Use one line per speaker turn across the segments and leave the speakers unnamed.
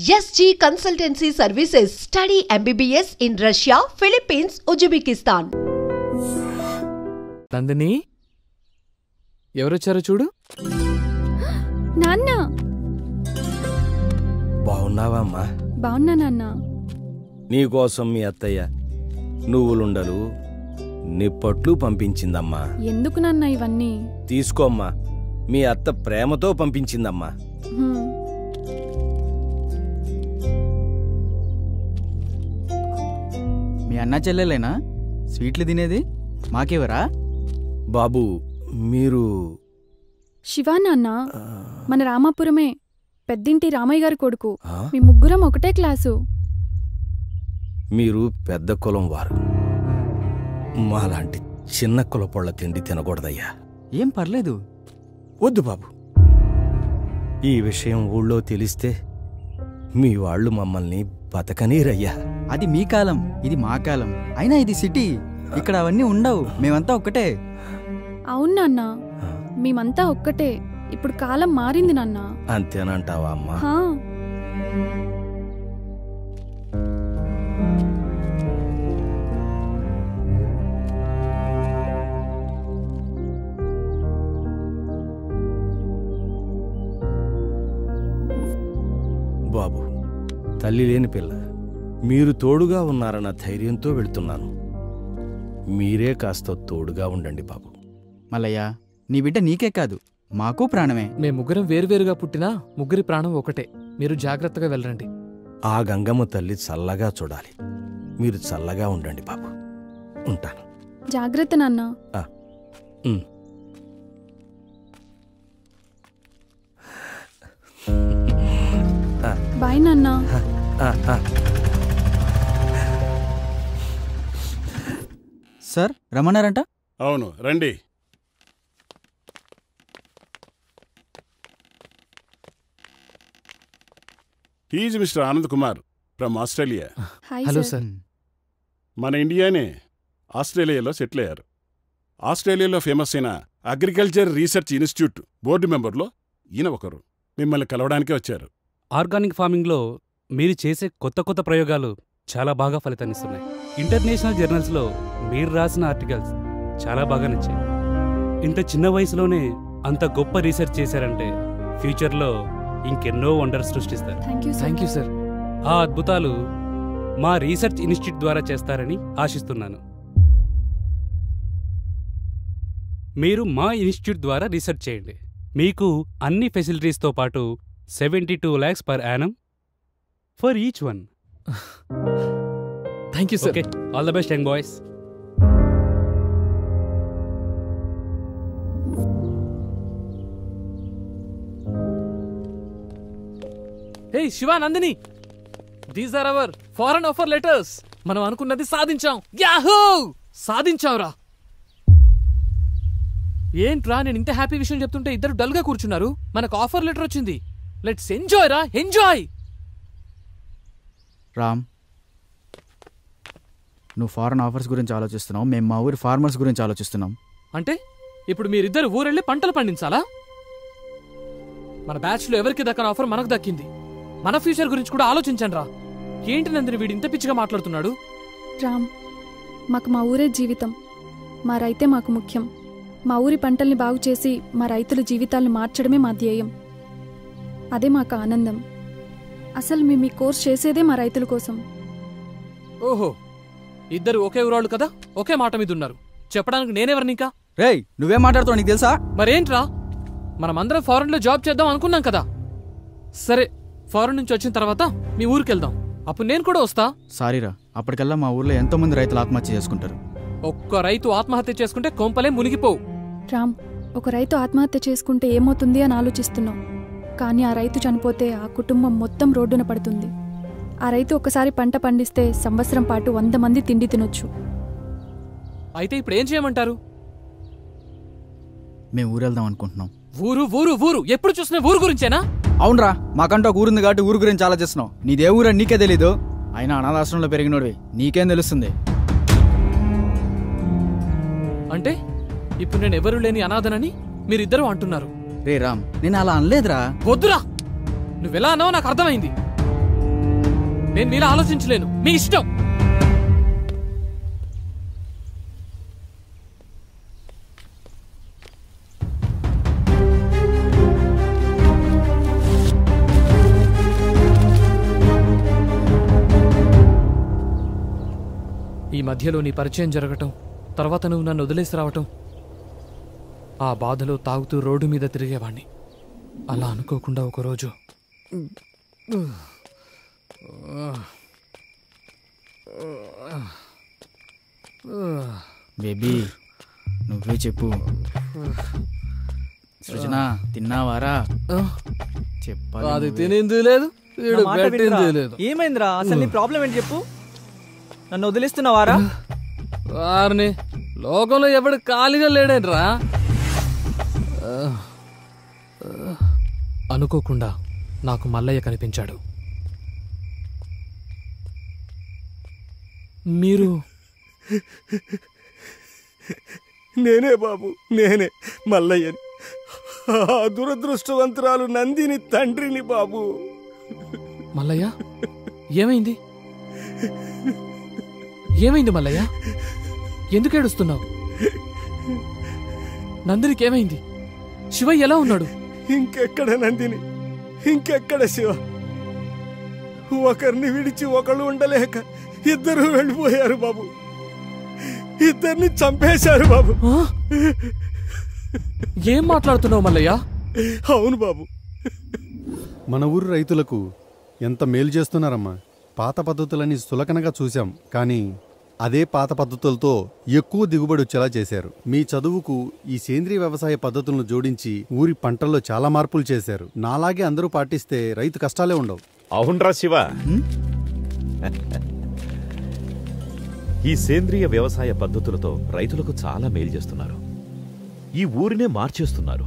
SG Consultancy Services. Study MBBS in Russia, Philippines, Uzbekistan.
Nandini ఎవరొచ్చారో చూడు.
నాన్న
బాగున్నావా అమ్మా?
బాగున్నా నాన్న.
నీకోసం మీ అత్తయ్య నువ్వులుండలు నిప్పట్లు పంపించిందమ్మా.
ఎందుకు నాన్న ఇవన్నీ?
తీసుకోమ్మా, మీ అత్త ప్రేమతో పంపించిందమ్మా.
మీ అన్న చెల్లెలేనా స్వీట్లు తినేది? మాకేవరా
బాబు మీరు?
శివా నాన్న, మన రామాపురమే, పెద్దింటి రామయ్య గారి కొడుకు.
ఆ?
మీ ముగ్గురం ఒకటే క్లాసు.
మీరు పెద్ద కులం వారు. మాలాంటి చిన్న కులపొళ్ళ తిండి తినకూడదయ్యా.
ఏం పర్లేదు.
వద్దు బాబు, ఈ విషయం ఊళ్ళో తెలిస్తే మీ వాళ్ళు మమ్మల్ని బతకనీరయ్యా.
అది మీ కాలం, ఇది మా కాలం. అయినా ఇది సిటీ, ఇక్కడ అవన్నీ ఉండవు. మేమంతా ఒక్కటే.
అవును నాన్న, మేమంతా ఒక్కటే. ఇప్పుడు కాలం మారింది నాన్న.
అంతేనంటావా అమ్మా?
హా.
బాబు, తల్లి లేని పిల్ల, మీరు తోడుగా ఉన్నారన్న ధైర్యంతో వెళ్తున్నాను. మీరే కాస్త తోడుగా ఉండండి బాబు.
మల్లయ్య, నీ బిడ్డ నీకే కాదు, మాకు ప్రాణమే.
మేము ముగ్గురం వేరువేరుగా పుట్టినా ముగ్గురి ప్రాణం ఒకటే. మీరు జాగ్రత్తగా వెళ్ళండి.
ఆ గంగమ్మ తల్లి చల్లగా చూడాలి. మీరు చల్లగా ఉండండి బాబు. ఉంటాను.
జాగ్రత్త నాన్న.
ఉమ్.
బాయ్ నాన్న.
సార్ రమ్మన్నారంట?
అవును, రండి. He's Mr Anand Kumar from Australia.
Hi
hello
sir.
Sir.
మన ఇండియానే ఆస్ట్రేలియాలో సెటిల్ అయ్యారు. ఆస్ట్రేలియాలో ఫేమస్ అయిన అగ్రికల్చర్ రీసెర్చ్ ఇన్స్టిట్యూట్ బోర్డు మెంబర్లో ఈయన ఒకరు. మిమ్మల్ని కలవడానికే వచ్చారు.
ఆర్గానిక్ ఫార్మింగ్లో మీరు చేసే కొత్త కొత్త ప్రయోగాలు చాలా బాగా ఫలితాన్నిస్తున్నాయి. ఇంటర్నేషనల్ జర్నల్స్లో మీరు రాసిన ఆర్టికల్స్ చాలా బాగా నచ్చాయి. ఇంత చిన్న వయసులోనే అంత గొప్ప రీసెర్చ్ చేశారంటే ఫ్యూచర్లో ఇంకెన్నో వండర్స్ సృష్టిస్తారు.
Thank you sir.
ఆ అద్భుతాలు మా రీసెర్చ్ ఇన్స్టిట్యూట్ ద్వారా చేస్తారని ఆశిస్తున్నాను. మీరు మా ఇన్స్టిట్యూట్ ద్వారా రీసెర్చ్ చేయండి. మీకు అన్ని ఫెసిలిటీస్తో పాటు 72 lakhs per annum for each one.
Thank you sir.
Okay, all the best, young boys.
Hey Shiva, Nandini, these are our foreign offer letters. మనం అనుకున్నది సాధించాం. యాహూ, సాధించాంరా. ఏంట్రా, నేను ఇంత హ్యాపీ విషయం చెప్తుంటే ఇద్దరు డల్గా కూర్చున్నారు. మనకు ఆఫర్ లెటర్ వచ్చింది. లెట్స్ ఎంజాయ్ రా, ఎంజాయ్.
రామ్, నువ్వు ఫారెన్ ఆఫర్స్ గురించి ఆలోచిస్తున్నావు, మేము మా ఊరి ఫార్మర్స్ గురించి ఆలోచిస్తున్నాం.
అంటే ఇప్పుడు మీరిద్దరు ఊరెళ్ళి పంటలు పండించాలా? మన బ్యాచ్లో ఎవరికి దక్కని ఆఫర్ మనకు దక్కింది. మన ఫ్యూచర్ గురించి కూడా ఆలోచించండి రా. ఏంటి నందిని వీడు ఇంత పిచ్చిగా మాట్లాడుతున్నాడు?
రామ్, మాకు మా ఊరే జీవితం. మా రైతే మాకు ముఖ్యం. మా ఊరి పంటల్ని బాగు చేసి మా రైతుల జీవితాలను మార్చడమే మా ధ్యేయం. అదే మాకు ఆనందం. అసలు మేము ఈ కోర్స్ చేసేదే మా రైతుల కోసం.
ఓహో, ఇద్దరు ఒకే ఊరాళ్ళు కదా, ఒకే మాట మీద ఉన్నారు. చెప్పడానికి నేనెవరిని ఇంకా?
రేయ్, నువ్వేం మాట్లాడుతావు నీకు తెలుసా?
మరేంట్రా, మనమందరం ఫారెన్లో జాబ్ చేద్దాం అనుకున్నాం కదా. సరే, ఫారెన్ నుంచి వచ్చిన తర్వాత మీ ఊరికెళ్దాం. అప్పుడు నేను కూడా వస్తా.
సారీరా, అప్పటికల్లా మా ఊర్లో ఎంతో మంది రైతులు ఆత్మహత్య చేసుకుంటారు.
ఒక్క రైతు ఆత్మహత్య చేసుకుంటే కొంపలే మునిగిపోవు.
రామ్, ఒక రైతు ఆత్మహత్య చేసుకుంటే ఏమవుతుంది అని ఆలోచిస్తున్నాం. కానీ ఆ రైతు చనిపోతే ఆ కుటుంబం మొత్తం రోడ్డున పడుతుంది. ఆ రైతు ఒకసారి పంట పండిస్తే సంవత్సరం పాటు 100 మంది తిండి తినొచ్చు.
అయితే ఇప్పుడు ఏం చేయమంటారు?
మేము ఊరెళ్దాం అనుకుంటున్నాం.
ఊరు ఊరు ఊరు, ఎప్పుడు చూసినా ఊరు గురించేనా?
అవునరా, మాకంటూ ఒక ఊరుంది కాబట్టి ఊరు గురించి ఆలోచిస్తున్నావు. నీదే ఊరని నీకే తెలీదు. అయినా అనాథాశ్రమంలో పెరిగినోడివి, నీకేం తెలుస్తుంది?
అంటే ఇప్పుడు నేను ఎవరు లేని అనాథనని మీరిద్దరూ అంటున్నారు.
రే రామ్, నేను అలా అనలేదురా.
వద్దురా, నువ్వెలా అన్నావో నాకు అర్థమైంది. నేను మీలా ఆలోచించలేను. మీ ఇష్టం. ఈ మధ్యలో నీ పరిచయం జరగటం, తర్వాత నువ్వు నన్ను వదిలేసి రావటం, ఆ బాధలో తాగుతూ రోడ్డు మీద తిరిగేవాణ్ణి. అలా అనుకోకుండా ఒకరోజు
బేబీ నువ్వే చెప్పు. సృజన తిన్నావారా? చెప్పాలి.
అది తినింది లేదు,
ఏమైందిరా? అసలు నీ ప్రాబ్లం ఏంటి చెప్పు. నన్ను వదిలిస్తున్నావారా?
వారిని లోకంలో ఎవడు ఖాళీగా లేడేంట్రా. అనుకోకుండా నాకు మల్లయ్య కనిపించాడు. మీరు?
నేనే బాబు, నేనే మల్లయ్యని. ఆ దురదృష్టవంతురాలు నందిని తండ్రిని బాబు.
మల్లయ్య, ఏమైంది? ఏమైంది మల్లయ్య? ఎందుకు ఏడుస్తున్నావు? నందినికి ఏమైంది? శివయ్య ఎలా ఉన్నాడు?
ఇంకెక్కడ నందిని, ఇంకెక్కడ శివ? ఒకరిని విడిచి ఒకళ్ళు ఉండలేక ఇద్దరు వెళ్ళిపోయారు బాబు. ఇద్దరిని చంపేశారు బాబు.
ఏం మాట్లాడుతున్నావు మల్లయ్య?
అవును బాబు.
మన ఊరు రైతులకు ఎంత మేలు చేస్తున్నారమ్మా. పాత పద్ధతులని సులకనగా చూశాం, కానీ అదే పాత పద్ధతులతో ఎక్కువ దిగుబడి వచ్చేలా చేశారు. మీ చదువుకు ఈ సేంద్రియ వ్యవసాయ పద్ధతులను జోడించి ఊరి పంటల్లో చాలా మార్పులు చేశారు. నాలాగే అందరూ పాటిస్తే రైతు కష్టాలే ఉండవు.
అవునరా శివ, ఈ సేంద్రియ వ్యవసాయ పద్ధతులతో రైతులకు చాలా మేలు చేస్తున్నారు. ఈ ఊరినే మార్చేస్తున్నారు.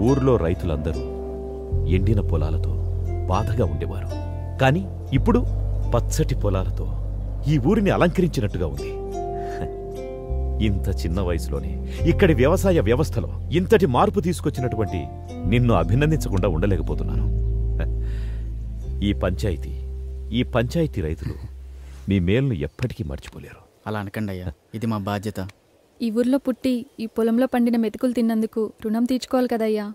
ఊర్లో రైతులందరూ ఎండిన పొలాలతో బాధగా ఉండేవారు. కానీ ఇప్పుడు పచ్చటి పొలాలతో ఈ ఊరిని అలంకరించినట్టుగా ఉంది. ఇంత చిన్న వయసులోనే ఇక్కడి వ్యవసాయ వ్యవస్థలో ఇంతటి మార్పు తీసుకొచ్చినటువంటి నిన్ను అభినందించకుండా ఉండలేకపోతున్నాను. ఈ పంచాయతీ రైతులు మీ మేలును ఎప్పటికీ మర్చిపోలేరు.
అలా అనకండి అయ్యా, ఇది మా బాధ్యత.
ఈ ఊర్లో పుట్టి ఈ పొలంలో పండిన మెతుకులు తిన్నందుకు రుణం తీర్చుకోవాలి కదయ్యా.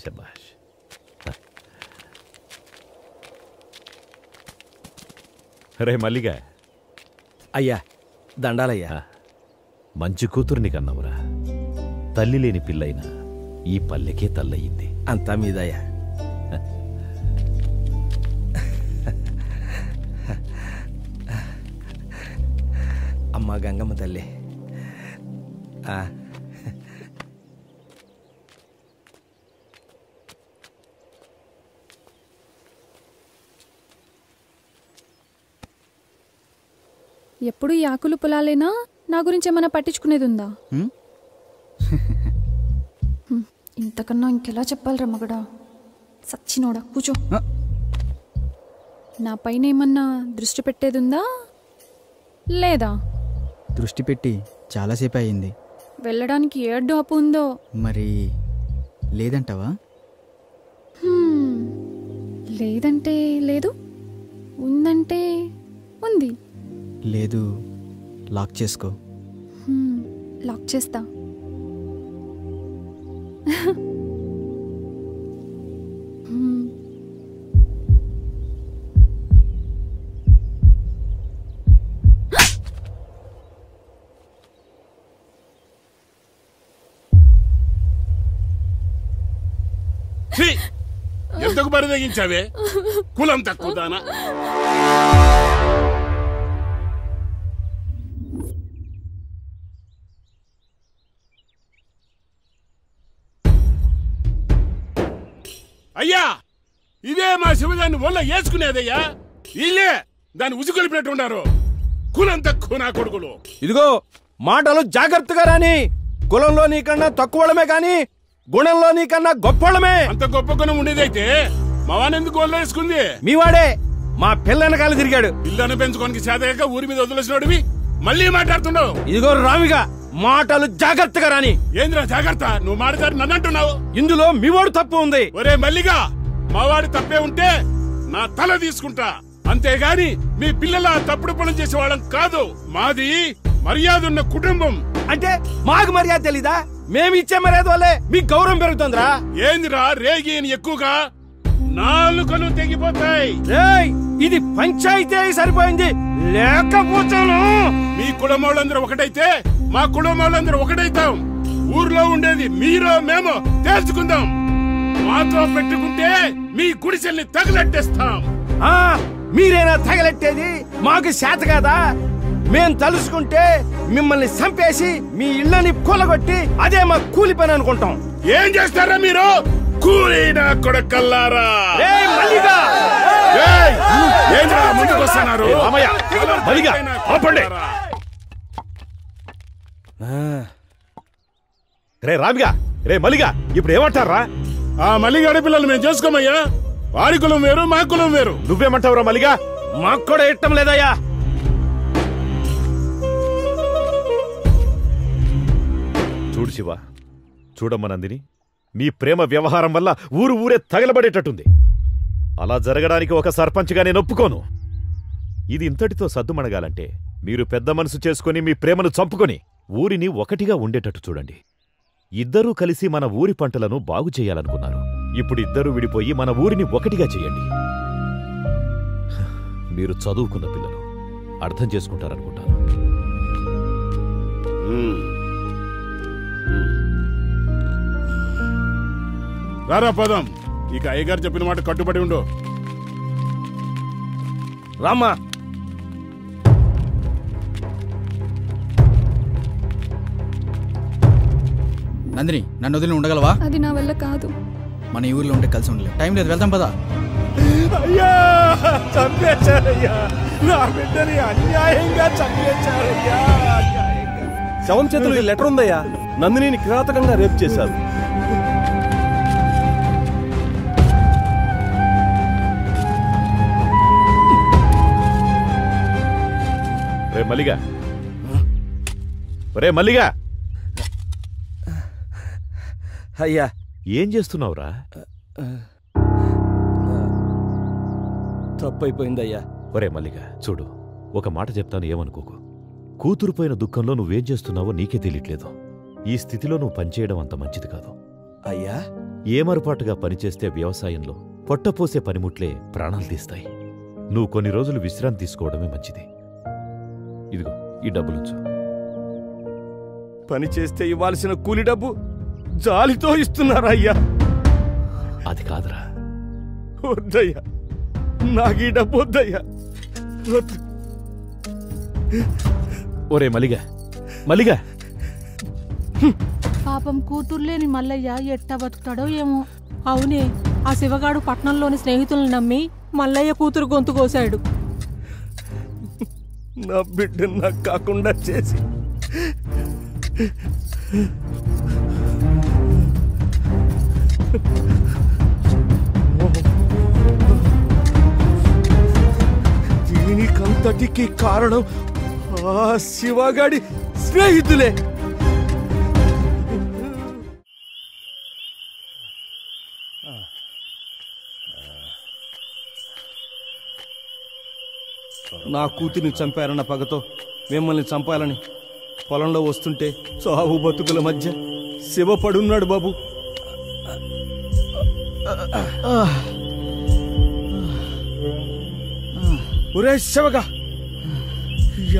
శభాష్. రే మల్లిగా.
అయ్యా, దండాలయ్యా.
మంచి కూతుర్ని కన్నావురా. తల్లి లేని పిల్లైనా ఈ పల్లెకే తల్లయింది.
అంతా మీదయ్యా. అమ్మా గంగమ్మ తల్లి.
ఎప్పుడు ఈ ఆకులు పొలాలేనా? నా గురించి ఏమైనా పట్టించుకునేది ఉందా? ఇంతకన్నా ఇంకెలా చెప్పాలరా మగడా? సచ్చినోడా, కూర్చో. నా పైన ఏమన్నా దృష్టి పెట్టేది ఉందా లేదా?
దృష్టి పెట్టి చాలాసేపు అయింది.
వెళ్ళడానికి ఏ అడ్డు అప్పు ఉందో
మరి లేదంటావా?
లేదంటే లేదు, ఉందంటే ఉంది.
లేదు, లాక్ చేసుకో.
లాక్ చేస్తా.
ఎందుకు బరిదగించావే? కులం తక్కువ దానా? అయ్యా, ఇదే మా శివదాన్ని ఒళ్ళ వేసుకునేదయ్యా. ఇల్లే దాన్ని ఉసుకొలిపినట్టు ఉన్నారు. కులం తక్కువ నా కొడుకులు.
ఇదిగో మాటలు జాగ్రత్తగా రాని. కులంలో నీకన్నా తక్కువడమే కాని గుణంలో నీకన్నా గొప్పడమే.
అంత గొప్ప గుణం ఉండేదైతే మా వానెందుకు ఒళ్ళ వేసుకుంది?
మీవాడే మా పిల్లనకాల తిరిగాడు.
పిల్లను పెంచుకోనికి చేతగాక ఊరి మీద వదిలేసినోడివి మళ్ళీ మాట్లాడుతున్నావు.
ఇదిగో రామిగా మాటలు జాగ్రత్తగా రాని.
ఏంద్రా జాగ్రత్త? నువ్వు మాట్లాడి నన్ను అంటున్నావు.
ఇందులో మీవాడు తప్పు ఉంది.
ఒరే మల్లిగా, మావాడి తప్పే ఉంటే నా తల తీసుకుంటా. అంతేగాని మీ పిల్లల తప్పుడు పనులు చేసేవాళ్ళం కాదు. మాది మర్యాద ఉన్న కుటుంబం.
అంటే మాకు మర్యాద తెలీదా? మేము ఇచ్చే మర్యాద వల్లే మీకు గౌరవం పెరుగుతుందిరా.
ఏందిరా రేగి అని ఎక్కువగా నాలుకలు తెగిపోతాయి.
ఇది పంచాయతీ సరిపోయింది, లేకపోతాను.
మీ కులం వాళ్ళందరూ ఒకటైతే మా కులం వాళ్ళందరూ ఒకటైతాం. ఊర్లో ఉండేది మీరో మేమో తేల్చుకుందాం. మాతో పెట్టుకుంటే మీ గుడిసెల్ని తగలెట్టేస్తాం.
మీరేనా తగలెట్టేది? మాకు చేత కాదా? మేం తలుసుకుంటే మిమ్మల్ని చంపేసి మీ ఇళ్ళని కూలగొట్టి అదే మా కూలి పని అనుకుంటాం.
ఏం చేస్తారా మీరు? కూలీనా కొడకల్లారా! ముందుకు వస్తున్నారు.
రే రామిగా, రే మలిగా, ఇప్పుడు ఏమంటారా?
ఆ మలిగాడి పిల్లలు మేము చేసుకోమయ్యా. వారి కులం వేరు, మా కులం వేరు.
నువ్వేమంటావురా మలిగా?
మాకు కూడా ఇష్టం లేదయ్యా.
చూడు శివ, చూడమ్మ నందిని, మీ ప్రేమ వ్యవహారం వల్ల ఊరే తగలబడేటట్టుంది. అలా జరగడానికి ఒక సర్పంచ్గా నేను ఒప్పుకోను. ఇది ఇంతటితో సద్దుమణగాలంటే మీరు పెద్ద మనసు చేసుకుని మీ ప్రేమను చంపుకొని ఊరిని ఒకటిగా ఉండేటట్టు చూడండి. ఇద్దరూ కలిసి మన ఊరి పంటలను బాగు చేయాలనుకున్నారు. ఇప్పుడు ఇద్దరూ విడిపోయి మన ఊరిని ఒకటిగా చేయండి. మీరు చదువుకున్న పిల్లలు, అర్థం చేసుకుంటారనుకుంటాను.
రారా పదం. ఇక అయ్యగారు చెప్పిన మాట కట్టుబడి ఉండు.
రామ్మా.
నందిని, నన్ను వదిలి ఉండగలవా?
అది నా వల్ల కాదు.
మన ఈ ఊర్లో ఉంటే కలిసి ఉండలేదు. టైం లేదు, వెళ్తాం పదా.
అయ్యా, చంపేశారయ్యా నా బిడ్డని, అన్యాయంగా చంపేశారయ్యా.
శవం చేతులు ఈ లెటర్ ఉందయ్యా. నందినిని కిరాతకంగా రేప్ చేశారు.
రే మల్లిగా, రే మల్లిగా.
అయ్యా,
ఏం చేస్తున్నావురా?
తప్పైపోయిందయ్యా.
ఒరే మల్లిగా, చూడు, ఒక మాట చెప్తాను, ఏమనుకోకు. కూతురుపోయిన దుఃఖంలో నువ్వేం చేస్తున్నావో నీకే తెలియట్లేదు. ఈ స్థితిలో నువ్వు పనిచేయడం అంత మంచిది కాదు.
అయ్యా,
ఏమరపాటుగా పనిచేస్తే వ్యవసాయంలో పొట్టపోసే పనిముట్లే ప్రాణాలు తీస్తాయి. నువ్వు కొన్ని రోజులు విశ్రాంతి తీసుకోవడమే మంచిది. ఇదిగో ఈ డబ్బులుంచు.
పని చేస్తే ఇవ్వాల్సిన కూలి డబ్బు జాలితో ఇస్తున్నారా అయ్యా?
అది కాదురా.
వద్దయ్యా, నాకు ఈ డబ్బు వద్దయ్యా.
ఒరే మల్లిగా, మల్లిగా.
పాపం కూతుర్లేని మల్లయ్య ఎట్టా బతుకుతాడో ఏమో. అవునే, ఆ శివగాడు పట్నంలోని స్నేహితులను నమ్మి మల్లయ్య కూతురు గొంతు కోశాడు.
నా బిడ్డ నాకు కాకుండా చేసి దీనికంతటికి కారణం ఆ శివగాడి స్నేహితులే. నా కూతురిని చంపారన్న పగతో మిమ్మల్ని చంపాలని పొలంలో వస్తుంటే చావు బతుకుల మధ్య శివ పడున్నాడు బాబు. ఒరే శివగా,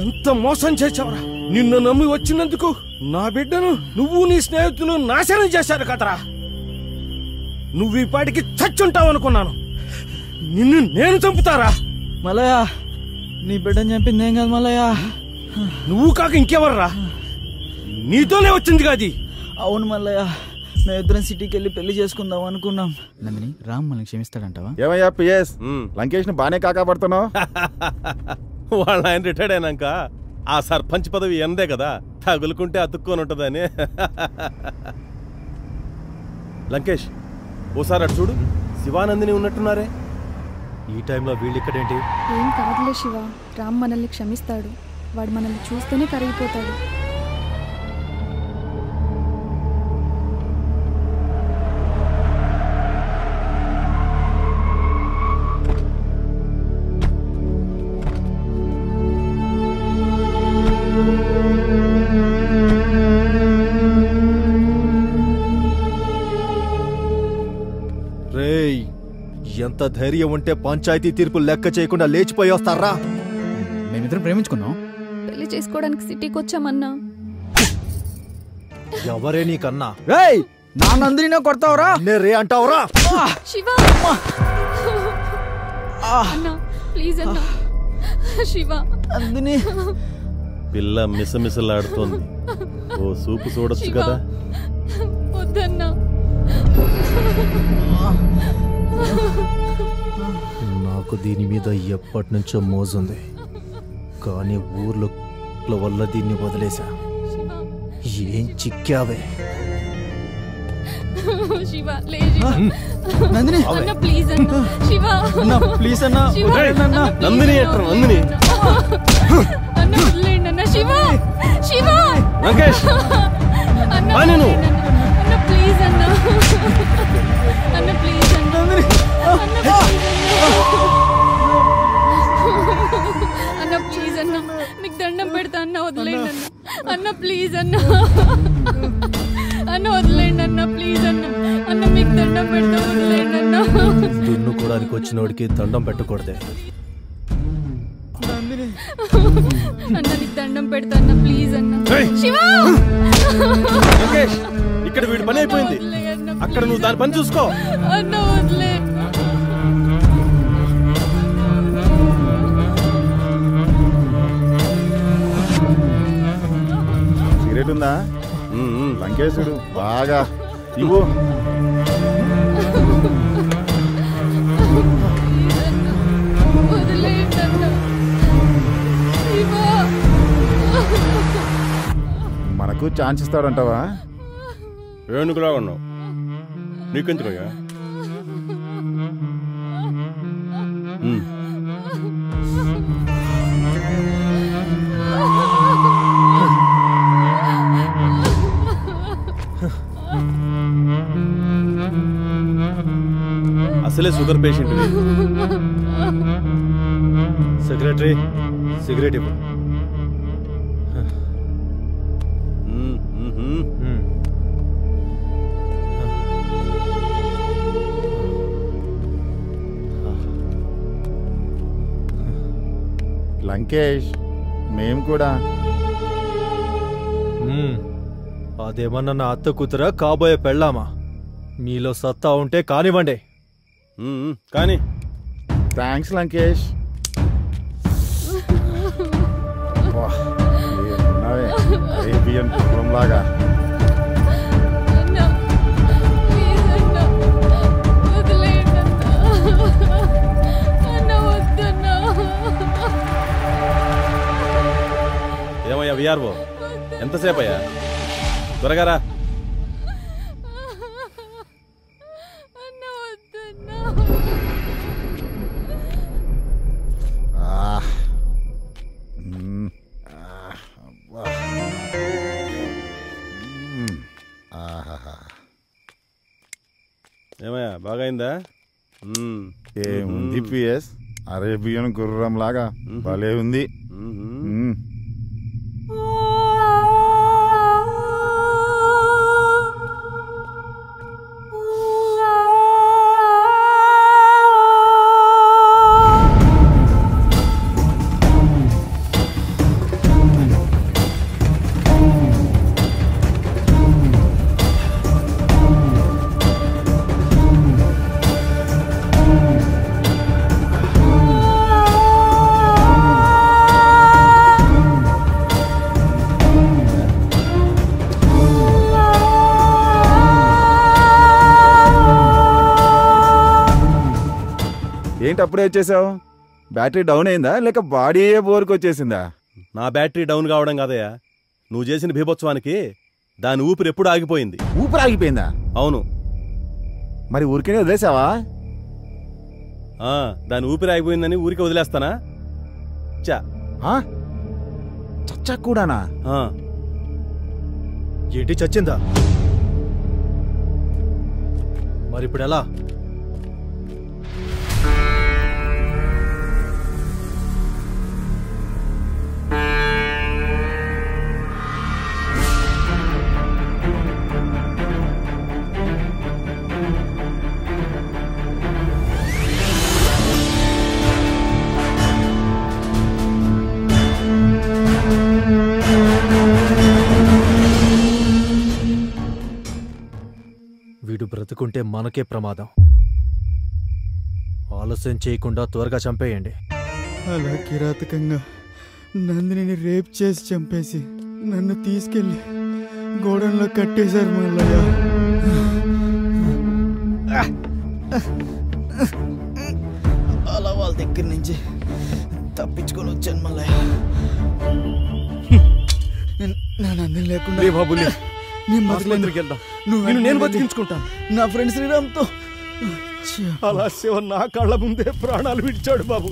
ఎంత మోసం చేశావురా! నిన్ను నమ్మి వచ్చినందుకు నా బిడ్డను నువ్వు నీ స్నేహితులు నాశనం చేశారు కదరా. నువ్వు ఈ పాటికి చచ్చుంటావనుకున్నాను. నిన్ను నేను చంపుతారా?
మల్లయ్య, నీ బిడ్డని చంపింది ఏం కాదు మల్లయ్య.
నువ్వు కాక ఇంకెవర్రా? నీతోనే వచ్చింది కాది.
అవును మల్లయ్య, మేమిద్దరం సిటీకి వెళ్ళి పెళ్లి చేసుకుందాం అనుకున్నాం. నందిని, రామ్ మనల్ని క్షమిస్తాడంటావా?
ఏమయ్యా పిఎస్, లంకేష్ ని బానే కాకాపడుతున్నావు.
వాళ్ళ ఆయన రిటైర్డ్ అయినాక ఆ సర్పంచ్ పదవి ఎందే కదా, తగులుకుంటే అతుక్కొని ఉంటుందని. లంకేష్, ఓసారి అటు చూడు, శివానందిని ఉన్నట్టున్నారే. ఈ టైంలో వీళ్ళు ఇక్కడేంటి?
ఏం కాదులే శివ, రామ్ మనల్ని క్షమిస్తాడు. వాడు మనల్ని చూస్తేనే కరిగిపోతాడు.
అంత ధైర్యం ఉంటే పంచాయతీ తీర్పు లెక్క చేయకుండా లేచిపోయి వస్తారా?
మేమిద్దరం ప్రేమించుకున్నాం.
పెళ్లి చేసుకోవడానికి సిటీకి వచ్చామన్నా.
ఎవరే నీకన్నా?
రేయ్ నా నందిని కొడతావురా?
రే అంటావురా?
శివ అన్నా ప్లీజ్ అన్నా. శివ
నందిని పిల్ల మిసమిసలాడుతోంది. ఓ సూపు చూడొచ్చు కదా.
వద్దన్నా.
నాకు దీని మీద ఎప్పటి నుంచో మోజుంది, కానీ ఊర్లో వల్ల దీన్ని వదిలేశా. ఏం చిక్కావే?
శివ నందిని అన్న ప్లీజ్ అన్న. శివ
అన్న ప్లీజ్ అన్న.
నందిని ఎట్రా నందిని?
అన్న వదిలేండి అన్న. శివ శివ
లంకేష్
అన్న
నేను
అన్న ప్లీజ్ అన్న. అన్న ప్లీజ్ అన్న. అన్న ప్లీజ్ అన్న మీకు దండం పెడతా అన్న. వదిలేండి అన్న. అన్న ప్లీజ్ అన్న. అన్న వదిలేండి అన్న ప్లీజ్ అన్న. అన్న మీకు దండం పెడతా వదిలేండి అన్న.
దున్నుకోవడానికి వచ్చినోడికి దండం పెట్టకూడదే.
అన్న నీకు దండం పెడతా అన్న ప్లీజ్ అన్న. శివ
ఇక్కడ వీడి పని అయిపోయింది. అక్కడ నువ్వు దాని పని చూసుకో.
అన్న వదిలే.
సిగరెట్ ఉందా? లంకేశుడు బాగా ఇవ్వు. మనకు ఛాన్స్ ఇస్తాడంటావా?
ఏనుగులా ఉన్నావు, నీకెందుకయ్యా? అసలే షుగర్ పేషెంట్.
సెక్రటరీ సిగరెట్ ఇవ్వు.
లంకేష్ మేము కూడా.
అదేమన్నా నా అత్త కూతురా కాబోయే పెళ్ళామా? మీలో సత్తా ఉంటే కానివ్వండి.
కానీ
థ్యాంక్స్ లంకేష్. అరేబియన్ లాగా
ఏమయ్యా విఆర్ఓ, ఎంతసేపు అయ్యా? త్వరగా రా. ఏమయ్యా బాగైందా?
ఏముంది పిఎస్, అరేబియన్ గుర్రం లాగా భలే ఉంది. ఏంటి అప్పుడే వచ్చేసావు? బ్యాటరీ డౌన్ అయిందా లేక బాడీ బోర్కి వచ్చేసిందా?
నా బ్యాటరీ డౌన్ కావడం కాదయ్యా, నువ్వు చేసిన బీభత్సవానికి దాని ఊపిరి ఎప్పుడు ఆగిపోయింది.
ఊపిరి ఆగిపోయిందా?
అవును.
మరి ఊరికే వదిలేసావా?
దాని ఊపిరి ఆగిపోయిందని ఊరికి వదిలేస్తానా?
చచ్చా కూడానా?
ఏంటి చచ్చిందా? మరి ఇప్పుడు ఎలా? వీడు బ్రతుకుంటే మనకే ప్రమాదం. ఆలస్యం చేయకుండా త్వరగా చంపేయండి.
అలా కిరాతకంగా నందిని రేప్ చేసి చంపేసి నన్ను తీసుకెళ్ళి గోడంలో కట్టేశారు మల్లయ్య. అలా వాళ్ళ దగ్గర నుంచి తప్పించుకొని వచ్చాను మల్లయ్య. నా నందిని లేకుండా
నేను బతికించుకుంటాను.
నా ఫ్రెండ్ శ్రీరామ్తో
అలా శివ నా కళ్ళ ముందే ప్రాణాలు విడిచాడు బాబు.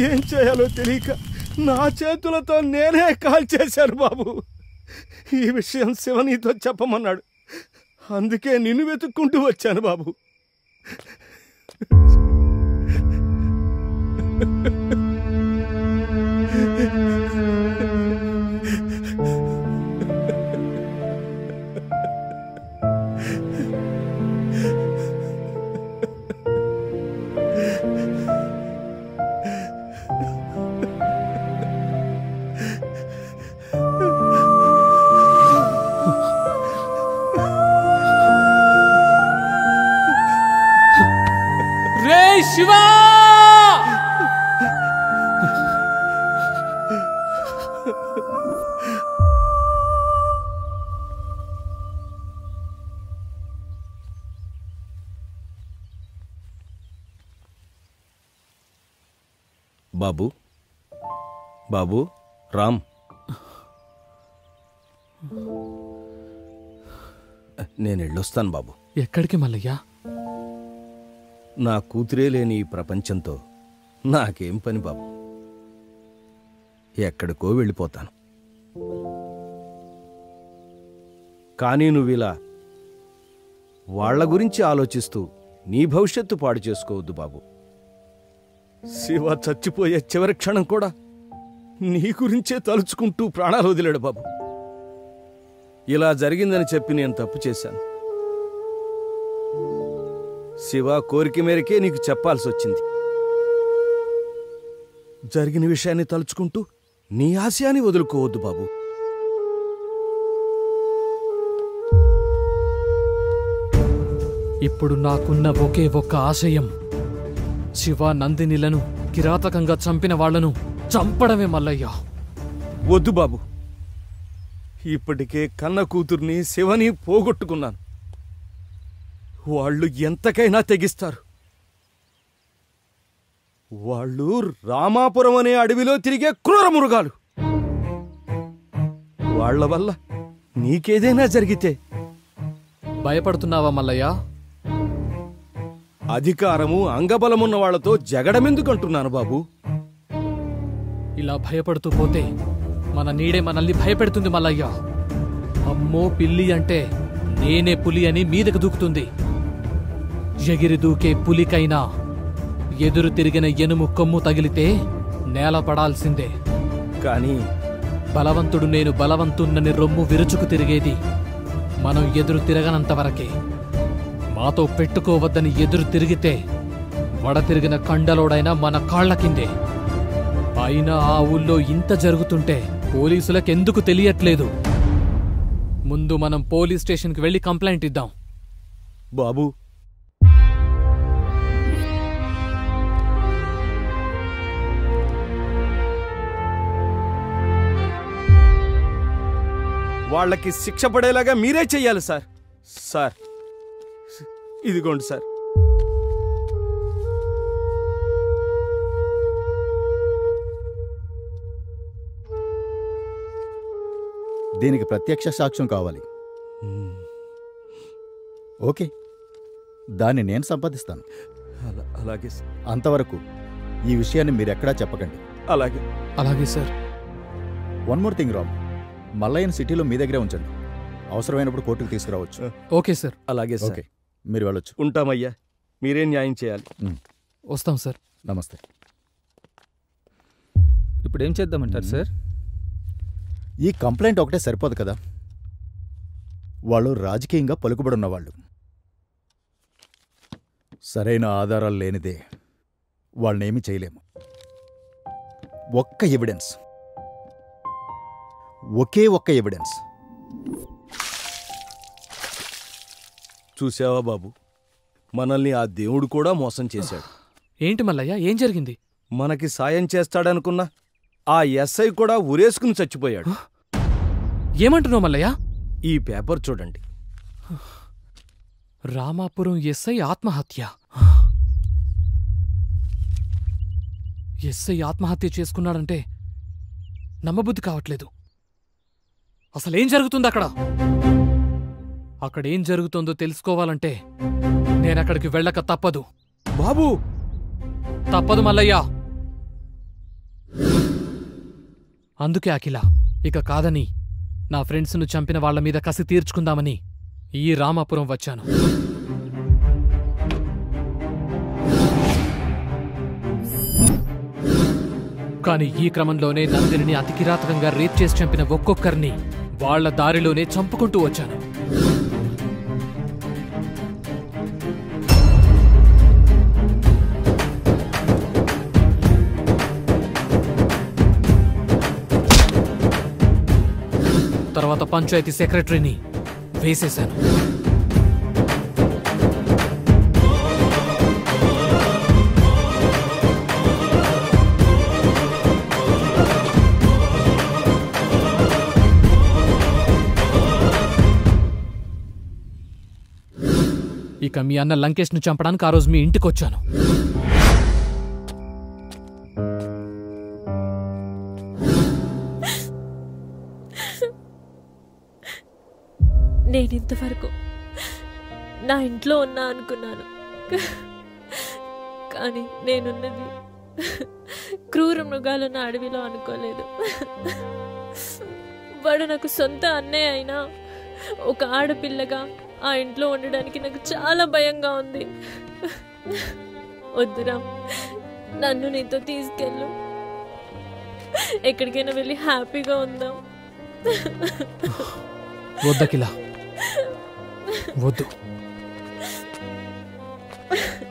ఏం చేయాలో తెలియక నా చేతులతో నేనే కాల్ చేశాను బాబు. ఈ విషయం శివ నీతో చెప్పమన్నాడు, అందుకే నిన్ను వెతుక్కుంటూ వచ్చాను బాబు.
శివా!
బాబు, బాబు, రామ్, నేను వెళ్ళొస్తాను బాబు.
ఎక్కడికి మల్లయ్యా?
నా కూతురే లేని ఈ ప్రపంచంతో నాకేం పని బాబు. ఎక్కడికో వెళ్ళిపోతాను. కానీ నువ్విలా వాళ్ల గురించి ఆలోచిస్తూ నీ భవిష్యత్తు పాడు చేసుకోవద్దు బాబు. శివ చచ్చిపోయే చివరి క్షణం కూడా నీ గురించే తలుచుకుంటూ ప్రాణాలు వదిలాడు బాబు. ఇలా జరిగిందని చెప్పి నేను తప్పు చేశాను. శివ కోరిక మేరకే నీకు చెప్పాల్సి వచ్చింది. జరిగిన విషయాన్ని తలుచుకుంటూ నీ ఆశయాన్ని వదులుకోవద్దు బాబు.
ఇప్పుడు నాకున్న ఒకే ఒక్క ఆశయం, శివ నందినిలను కిరాతకంగా చంపిన వాళ్లను చంపడమే మల్లయ్య.
వద్దు బాబు, ఇప్పటికే కన్న కూతుర్ని శివని పోగొట్టుకున్నాను. వాళ్ళు ఎంతకైనా తెగిస్తారు. వాళ్ళు రామాపురం అనే అడవిలో తిరిగే క్రూర మృగాలు. వాళ్ల వల్ల నీకేదైనా జరిగితే
భయపడుతున్నావా మల్లయ్య?
అధికారము అంగబలమున్న వాళ్లతో జగడమెందుకంటున్నాను బాబు.
ఇలా భయపడుతూ పోతే మన నీడే మనల్ని భయపెడుతుంది మల్లయ్య. అమ్మో పిల్లి అంటే నేనే పులి అని మీదకు దూకుతుంది. ఎగిరి దూకే పులికైనా ఎదురు తిరిగిన ఎనుము కొమ్ము తగిలితే నేల పడాల్సిందే.
కానీ
బలవంతుడు నేను బలవంతున్నని రొమ్ము విరుచుకు తిరిగేది మనం ఎదురు తిరగనంతవరకే. మాతో పెట్టుకోవద్దని ఎదురు తిరిగితే వడ తిరిగిన కండలోడైనా మన కాళ్ల కిందే. అయినా ఆ ఊళ్ళో ఇంత జరుగుతుంటే పోలీసులకెందుకు తెలియట్లేదు? ముందు మనం పోలీస్ స్టేషన్కి వెళ్ళి కంప్లైంట్ ఇద్దాం.
బాబు, వాళ్ళకి శిక్ష పడేలాగా మీరే చెయ్యాలి సార్. సార్ ఇదిగోండి సార్.
దీనికి ప్రత్యక్ష సాక్ష్యం కావాలి. ఓకే, దాన్ని నేను సంపాదిస్తాను.
అలాగే సార్.
అంతవరకు ఈ విషయాన్ని మీరెక్కడా చెప్పకండి.
అలాగే
అలాగే sir.
One more thing Ram, మల్లయ్యను సిటీలో మీ దగ్గరే ఉంచండి. అవసరమైనప్పుడు కోర్టుకు తీసుకురావచ్చు.
Okay sir.
అలాగే సార్.
ఓకే, మీరు వెళ్ళొచ్చు.
ఉంటామయ్యా, మీరేం న్యాయం చేయాలి.
వస్తాం సార్.
నమస్తే.
ఇప్పుడు ఏం చేద్దామంటారు సార్?
ఈ కంప్లైంట్ ఒకటే సరిపోదు కదా. వాళ్ళు రాజకీయంగా పలుకుబడున్నవాళ్ళు. సరైన ఆధారాలు లేనిదే వాళ్ళనేమీ చేయలేము. ఒక్క ఎవిడెన్స్, ఒకే ఒక్క ఎవిడెన్స్,
చూసావా బాబు, మనల్ని ఆ దేవుడు కూడా మోసం చేశాడు.
ఏంటి మల్లయ్య, ఏం జరిగింది?
మనకి సాయం చేస్తాడనుకున్నా ఆ ఎస్ఐ కూడా ఉరేసుకుని చచ్చిపోయాడు.
ఏమంటున్నావు మల్లయ్య?
ఈ పేపర్ చూడండి.
రామాపురం ఎస్ఐ ఆత్మహత్య. ఎస్ఐ ఆత్మహత్య చేసుకున్నాడంటే నమ్మబుద్ధి కావట్లేదు. అసలేం జరుగుతుంది అక్కడ? అక్కడేం జరుగుతుందో తెలుసుకోవాలంటే నేనక్కడికి వెళ్ళక తప్పదు.
బాబూ,
తప్పదు మల్లయ్య. అందుకే అఖిల, ఇక కాదని నా ఫ్రెండ్స్ను చంపిన వాళ్ల మీద కసి తీర్చుకుందామని ఈ రామాపురం వచ్చాను. కాని ఈ క్రమంలోనే నందిని అతి కిరాతకంగా రేప్ చేసి చంపిన ఒక్కొక్కరిని వాళ్ల దారిలోనే చంపుకుంటూ వచ్చాను. తర్వాత పంచాయతీ సెక్రటరీని వేసేశాను. ఇక మీ అన్న లంకేష్ను చంపడానికి ఆ రోజు మీ ఇంటికొచ్చాను.
నేనింతవరకు నా ఇంట్లో ఉన్నా అనుకున్నాను, కానీ నేనున్నది క్రూర మృగాలున్న అడవిలో అనుకోలేదు. వాడు నాకు సొంత అన్నయ్య అయినా ఒక ఆడపిల్లగా ఆ ఇంట్లో ఉండడానికి నాకు చాలా భయంగా ఉంది. వద్దురా, నన్ను నీతో తీసుకెళ్ళు, ఎక్కడికైనా వెళ్ళి హ్యాపీగా ఉందాం.
వద్దకిలా, వద్దు.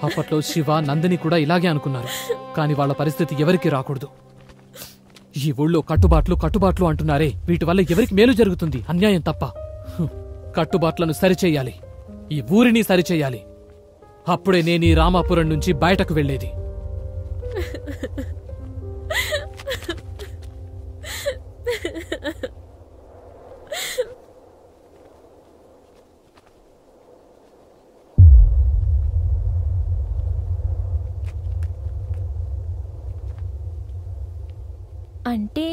అప్పట్లో శివ, నందిని కూడా ఇలాగే అనుకున్నారు. కానీ వాళ్ళ పరిస్థితి ఎవరికి రాకూడదు. ఈ ఊళ్ళో కట్టుబాట్లు అంటున్నారే, వీటి వల్ల ఎవరికి మేలు జరుగుతుంది? అన్యాయం తప్ప. కట్టుబాట్లను సరిచెయ్యాలి, ఈ ఊరిని సరిచెయ్యాలి. అప్పుడే నేను ఈ రామాపురం నుంచి బయటకు వెళ్ళేది.
అంటే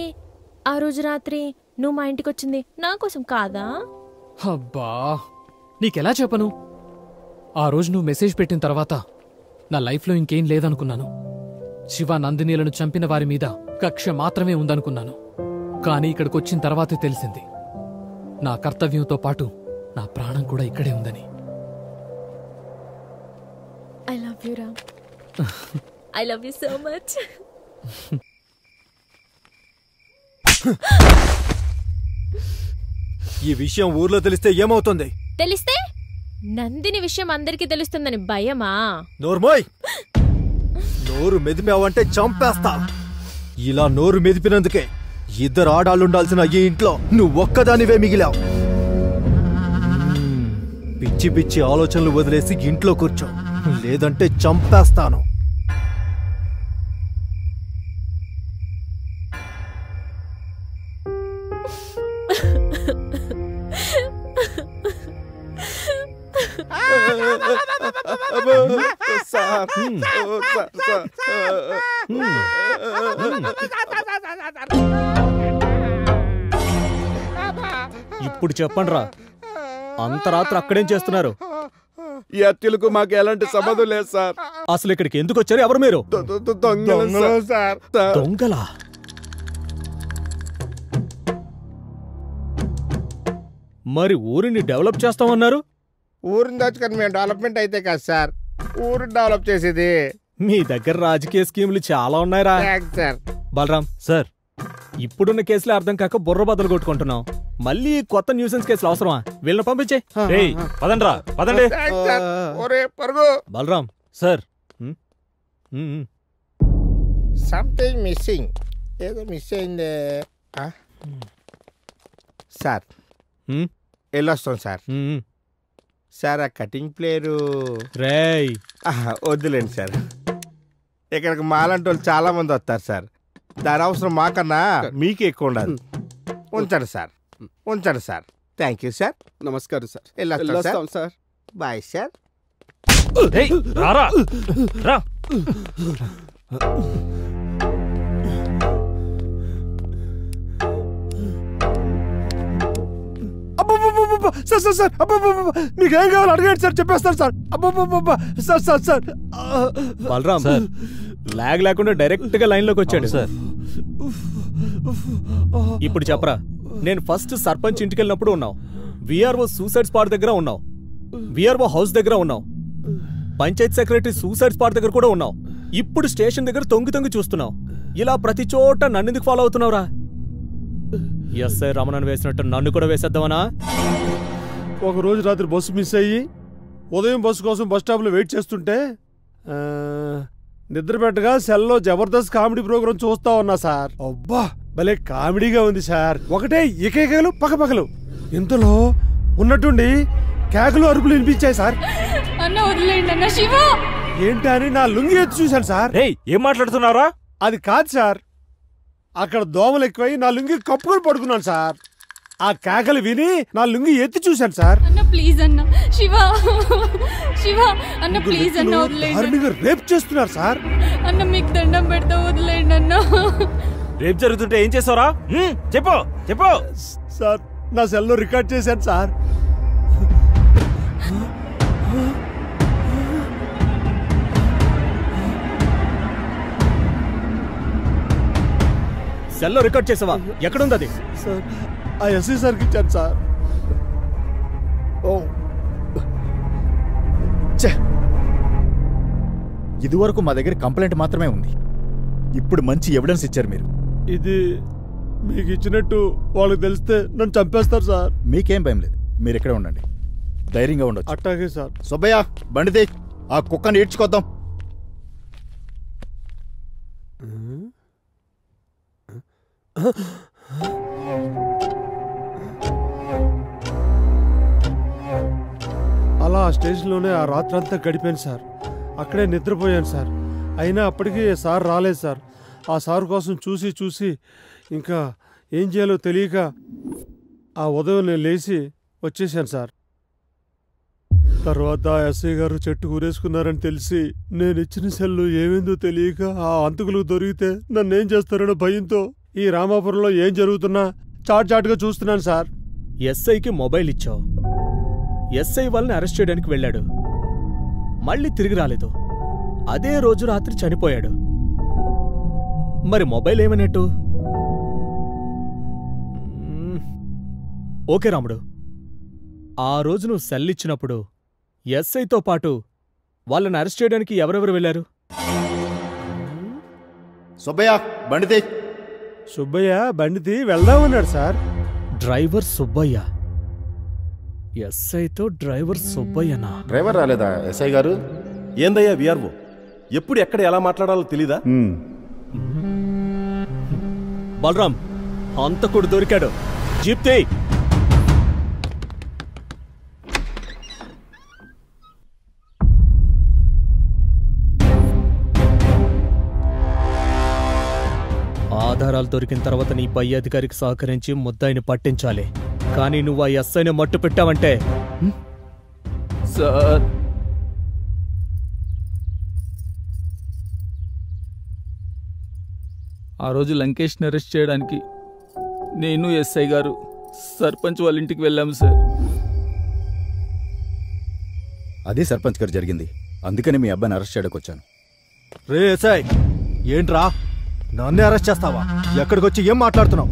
ఆ రోజు రాత్రి నువ్వు మా ఇంటికి వచ్చింది నా కోసం కాదా?
అబ్బా, నీకెలా చెప్పను? ఆ రోజు నువ్వు మెసేజ్ పెట్టిన తర్వాత నా లైఫ్లో ఇంకేం లేదనుకున్నాను. శివ, నందినీలను చంపిన వారి మీద కక్ష మాత్రమే ఉందనుకున్నాను. కానీ ఇక్కడికొచ్చిన తర్వాతే తెలిసింది నా కర్తవ్యంతో పాటు నా ప్రాణం కూడా ఇక్కడే ఉందని.
I love you Ram. I love you so much.
ఈ విషయం ఊర్లో తెలిస్తే ఏమవుతుంది?
తెలిస్తే నందిని విషయం అందరికీ తెలుస్తుందని భయమా?
నోర్మోయ్, నోరు మెదిపావంటే చంపేస్తా. ఇలా నోరు మెదిపినందుకే ఇద్దరు ఆడాళ్ళుండాల్సిన ఈ ఇంట్లో నువ్వు ఒక్కదానివే మిగిలావు. పిచ్చి పిచ్చి ఆలోచనలు వదిలేసి ఇంట్లో కూర్చో, లేదంటే చంపేస్తాను.
ఇప్పుడు చెప్పండ్రా, అంత రాత్రి అక్కడేం చేస్తున్నారు?
ఈ హత్యలకు మాకు ఎలాంటి సంబంధం లేదు సార్.
అసలు ఇక్కడికి ఎందుకు వచ్చారు? ఎవరు మీరు?
దొంగలు సార్.
దొంగలా? మరి ఊరిని డెవలప్ చేస్తామన్నారు.
ఊరిని దాచుకొని మేము డెవలప్మెంట్ అయితే కాదు సార్, ఊరిని డెవలప్ చేసేది.
మీ దగ్గర రాజకీయ స్కీములు చాలా ఉన్నాయిరా.
సార్
బలరాం సార్, ఇప్పుడున్న కేసులే అర్థం కాక బుర్ర బద్దలు కొట్టుకుంటున్నాం. మళ్ళీ కొత్త న్యూసెన్స్ కేసులు అవసరమా? వీళ్ళని పంపించే. పదండ్రా, పదండి. బలరాం సార్,
సంథింగ్ మిస్సింగ్, ఏదో మిస్ అయిందే సార్. వెళ్ళొస్తాం సార్. సార్ ఆ కటింగ్ ప్లేయరు
రేయ్
వద్దులేండి సార్. ఇక్కడికి మాలాంటి వాళ్ళు చాలా మంది వస్తారు సార్. దాని అవసరం మాకన్నా మీకే ఎక్కువ ఉండదు. ఉంచండి సార్, ఉంచండి సార్. Thank you sir.
నమస్కారం సార్.
వెళ్ళొస్తాం సార్. Bye sir.
రారా రా.
సార్ సార్ సార్ మీకు ఏం కావాలి అడగండి సార్, చెప్పేస్తాను సార్. అబ్బా sir sir sir.
Balaram lag లేకుండా డైరెక్ట్ గా లైన్ లోకి వచ్చాడు సార్. ఇప్పుడు చెప్పరా, నేను ఫస్ట్ సర్పంచ్ ఇంటికి వెళ్ళినప్పుడు ఉన్నావు, విఆర్ఓ సూసైడ్ స్పాట్ దగ్గర ఉన్నావు, విఆర్ఓ హౌస్ దగ్గర ఉన్నావు, పంచాయత్ సెక్రటరీ సూసైడ్ స్పాట్ దగ్గర కూడా ఉన్నావు, ఇప్పుడు స్టేషన్ దగ్గర తొంగి తొంగి చూస్తున్నావు. ఇలా ప్రతి చోట నన్ను ఎందుకు ఫాలో అవుతున్నావురా? ఎస్ఐ రమణను వేసినట్టు నన్ను కూడా వేసేద్దామనా?
ఒక రోజు రాత్రి బస్సు మిస్ అయ్యి ఉదయం బస్సు కోసం బస్ స్టాప్లో వెయిట్ చేస్తుంటే నిద్రపెట్టగా సెల్లో జబర్దస్త్ కామెడీ ప్రోగ్రాం చూస్తా ఉన్నా సార్. అబ్బా భలే కామెడీగా ఉంది సార్. ఒకటే ఏకైకలు పక్కపక్కలు. ఇంతలో ఉన్నట్టుండి కేకలు అరుపులు వినిపించాయి సార్. ఏంటా అని నా లుంగి ఎత్తి చూశాను సార్.
ఏం మాట్లాడుతున్నారా?
అది కాదు సార్, అక్కడ దోమలు ఎక్కువై నా లుంగి కప్పుకొని పడుకున్నాను సార్. ఆ కేకలు విని నా లుంగి ఎత్తి చూశాను సార్.
ప్లీజ్ అన్న శివ, శివ అన్న ప్లీజ్ అన్న వదిలేయండి.
రేప్ చేస్తున్నారు సార్.
అన్న మీకు దండం పెడతా వదిలేయండి అన్న.
రేప్ జరుగుతుంటే ఏం చేసావురా? చెప్పు చెప్పు
సార్. నా సెల్లో రికార్డ్ చేశాను సార్.
సెల్లో రికార్డ్ చేసావా? ఎక్కడుంది అది?
సార్ ఆ ఎస్ఐ సార్కి ఇచ్చాను సార్.
ఇదివరకు మా దగ్గర కంప్లైంట్ మాత్రమే ఉంది, ఇప్పుడు మంచి ఎవిడెన్స్ ఇచ్చారు మీరు.
ఇది మీకు ఇచ్చినట్టు వాళ్ళకి తెలిస్తే నన్ను చంపేస్తారు సార్.
మీకేం భయం లేదు, మీరు ఇక్కడే ఉండండి, ధైర్యంగా ఉండొచ్చు.
అట్టాగే సార్.
సుబ్బయ్య బండితే ఆ కుక్కని ఈడ్చుకొద్దాం.
అలా ఆ స్టేషన్లోనే ఆ రాత్రంతా గడిపాను సార్. అక్కడే నిద్రపోయాను సార్. అయినా అప్పటికీ సార్ రాలేదు సార్. ఆ సార్ కోసం చూసి చూసి ఇంకా ఏం చేయాలో తెలియక ఆ ఉదయం నేను లేచి వచ్చేసాను సార్. తర్వాత ఎస్ఐ గారు చెట్టు ఊరేసుకున్నారని తెలిసి నేను ఇచ్చిన సెల్లు ఏమైందో తెలియక ఆ అంతకులకు దొరికితే నన్నేం చేస్తారన్న భయంతో ఈ రామాపురంలో ఏం జరుగుతున్నా చాటుగా చూస్తున్నాను సార్.
ఎస్ఐకి మొబైల్ ఇచ్చావు, ఎస్ఐ వాళ్ళని అరెస్ట్ చేయడానికి వెళ్ళాడు, మళ్ళీ తిరిగి రాలేదు, అదే రోజు రాత్రి చనిపోయాడు. మరి మొబైల్ ఏమన్నట్టు? ఓకే రాముడు, ఆ రోజు నువ్వు సెల్ ఇచ్చినప్పుడు ఎస్ఐతో పాటు వాళ్ళని అరెస్ట్ చేయడానికి ఎవరెవరు వెళ్ళారు?
సుబ్బయ్య బండితే.
సుబ్బయ్య బండితి వెళ్దామన్నాడు సార్.
డ్రైవర్ సుబ్బయ్య, ఎస్ఐతో డ్రైవర్ సుబ్బయ్యనా?
డ్రైవర్ రాలేదా ఎస్ఐ గారు?
ఏందయ్యా విఆర్ఓ, ఎప్పుడు ఎక్కడ ఎలా మాట్లాడాలో తెలీదా?
బలరాం హంతకుడు దొరికాడు, జీప్ తీ. ఆధారాలు దొరికిన తర్వాత నీ పై అధికారికి సహకరించి ముద్దాయిని పట్టించాలి. కానీ నువ్వు ఆ ఎస్ఐని మట్టు పెట్టావంటే
సార్ ఆ రోజు లంకేష్ని అరెస్ట్ చేయడానికి నేను ఎస్ఐ గారు సర్పంచ్ వాళ్ళ ఇంటికి వెళ్ళాము సార్.
అదే సర్పంచ్ గారు జరిగింది, అందుకని మీ అబ్బాయిని అరెస్ట్ చేయడానికి వచ్చాను.
రే ఎస్ఐ, ఏంట్రా నన్నే అరెస్ట్ చేస్తావా? ఎక్కడికొచ్చి ఏం మాట్లాడుతున్నావు?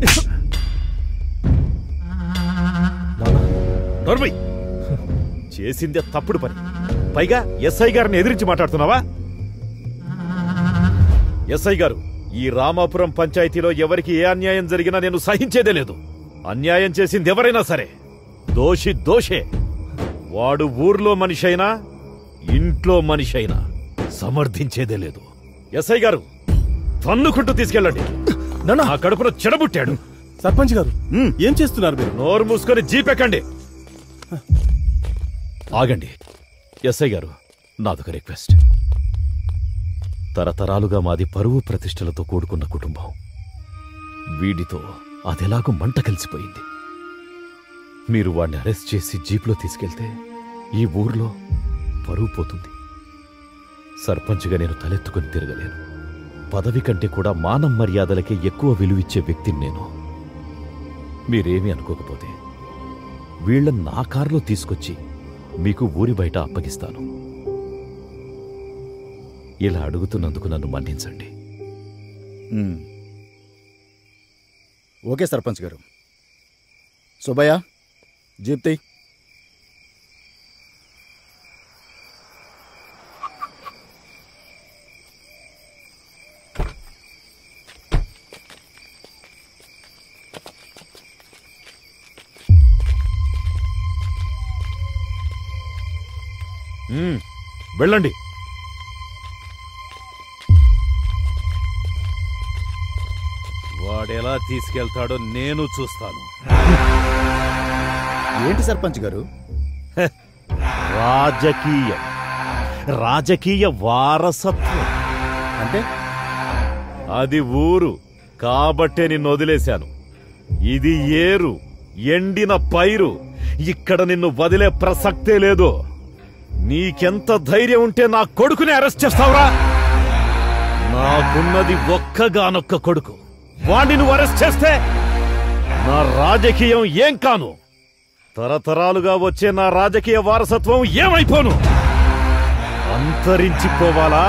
నోర్మై, చేసిందే తప్పుడు పని, పైగా ఎస్ఐ గారిని ఎదిరించి మాట్లాడుతున్నావా? ఎస్ఐ గారు, ఈ రామాపురం పంచాయతీలో ఎవరికి ఏ అన్యాయం జరిగినా నేను సహించేదే లేదు. అన్యాయం చేసింది ఎవరైనా సరే దోషి దోషే. వాడు ఊర్లో మనిషి అయినా ఇంట్లో మనిషి అయినా సమర్థించేదే లేదు. ఎస్ఐ గారు, తన్నుకుంటూ తీసుకెళ్ళండి. నా కడుపులో చెడబుట్టాడు.
సర్పంచ్ గారు ఏం చేస్తున్నారు మీరు?
నోరు మూసుకొని జీపెక్కండి. ఆగండి ఎస్ఐ గారు, నాదొక రిక్వెస్ట్. తరతరాలుగా మాది పరువు ప్రతిష్టలతో కూడుకున్న కుటుంబం. వీడితో అదెలాగూ మంట కలిసిపోయింది. మీరు వాడిని అరెస్ట్ చేసి జీప్లో తీసుకెళ్తే ఈ ఊర్లో పరువు పోతుంది. సర్పంచ్గా నేను తలెత్తుకుని తిరగలేను. పదవి కంటే కూడా మానవ మర్యాదలకే ఎక్కువ విలువిచ్చే వ్యక్తిని నేను. మీరేమీ అనుకోకపోతే వీళ్ళని నా కారులో తీసుకొచ్చి మీకు ఊరి బయట అప్పగిస్తాను. ఇలా అడుగుతున్నందుకు నన్ను మన్నించండి.
ఓకే సర్పంచ్ గారు. సుబ్బయ్య, జీప్తి.
వెళ్ళండి. వాడెలా తీసుకెళ్తాడో నేను చూస్తాను.
ఏంటి సర్పంచ్ గారు?
రాజకీయ వారసత్వం
అంటే?
అది ఊరు కాబట్టే నిన్ను వదిలేశాను. ఇది ఏరు, ఎండిన పైరు. ఇక్కడ నిన్ను వదిలే ప్రసక్తే లేదు. నీకెంత ధైర్యం ఉంటే నా కొడుకుని అరెస్ట్ చేస్తావురా? నాకున్నది ఒక్కగానొక్క కొడుకు. వాణ్ణి నువ్వు అరెస్ట్ చేస్తే నా రాజకీయం ఏం కాను? తరతరాలుగా వచ్చే నా రాజకీయ వారసత్వం ఏమైపోను? అంతరించిపోవాలా?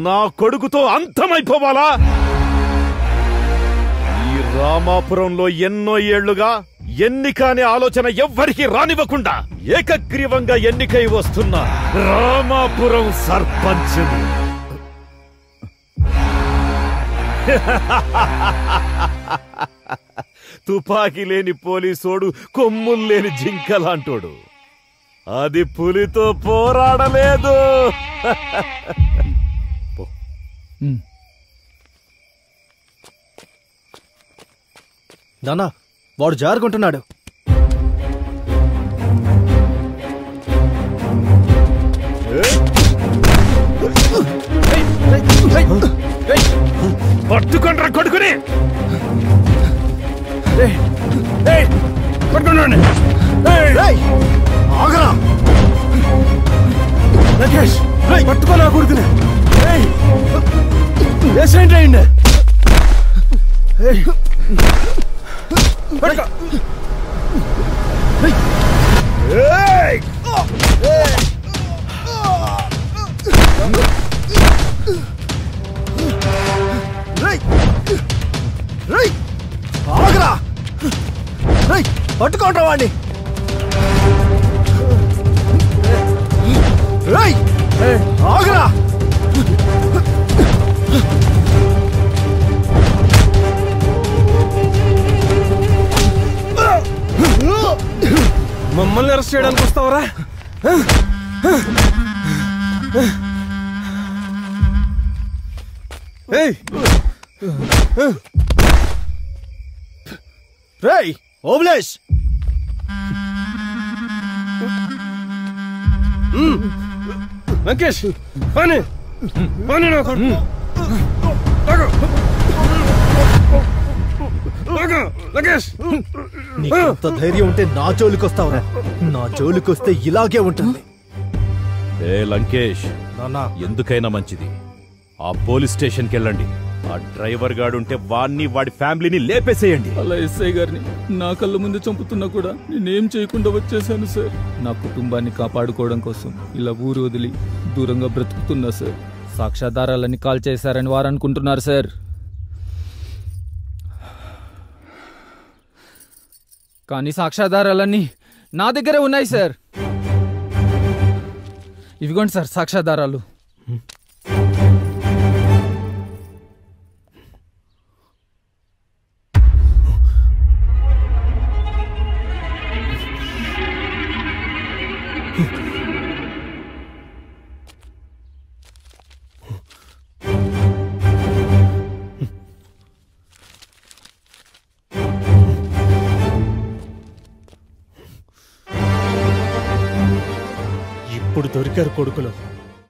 నా కొడుకుతో అంతమైపోవాలా? ఈ రామాపురంలో ఎన్నో ఏళ్లుగా ఎన్నిక అనే ఆలోచన ఎవ్వరికీ రానివ్వకుండా ఏకగ్రీవంగా ఎన్నికై వస్తున్న రామాపురం సర్పంచ్ని. తుపాకీ లేని పోలీసోడు కొమ్ములు లేని జింకలాంటోడు. అది పులితో పోరాడలేదు.
నానా, వాడు జారుకుంటున్నాడు.
పట్టుకుంటారా కొడుకుని?
పట్టుకోండి. ఆగరా లకేష్, పట్టుకో నా కొడుకుని. వేసేంటి అయింది? పట్టుకో. ఆగరా, పట్టుకోండి వాడిని. ఆగరా. మమ్మల్ని అరెస్ట్ చేయడానికి వస్తావరా? రేయ్ ఓబ్లేష్, వెంకటేష్ పని పని.
నీకంత ధైర్యం ఉంటే నా జోలికొస్తావురా? నా జోలికొస్తే ఇలాగే ఉంటుంది.
ఏ లంకేష్, ఎందుకైనా మంచిది ఆ పోలీస్ స్టేషన్కి వెళ్ళండి. ఆ డ్రైవర్ గాడుంటే వాడిని వాడి ఫ్యామిలీని లేపేసేయండి.
అలా ఎస్ఐ గారిని నా కళ్ళ ముందు చంపుతున్నా కూడా నేనేం చేయకుండా వచ్చేసాను సార్. నా కుటుంబాన్ని కాపాడుకోవడం కోసం ఇలా ఊరు వదిలి దూరంగా బ్రతుకుతున్నా సార్. సాక్ష్యాధారాలన్నీ కాల్ చేశారని వారు అనుకుంటున్నారు సార్. కానీ సాక్ష్యాధారాలన్నీ నా దగ్గరే ఉన్నాయి సార్. ఇవిగోండి సార్ సాక్ష్యాధారాలు.
ఇప్పుడు దొరికారు కొడుకులు.